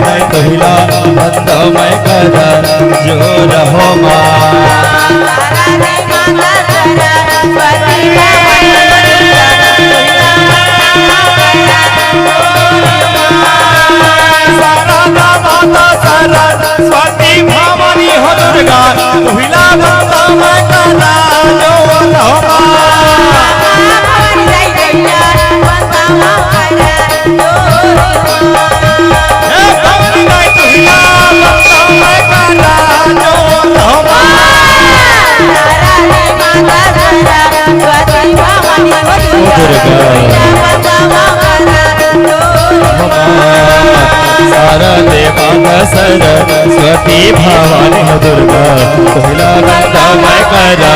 मैं कहिला बंद मैं करा जो रहो सरस्वती भवानी हो दुर्गा कहिला बंद मैं करा जो रहो शारदे माता सरस्वती भवानी दुर्गा कहिला बंद मैं करा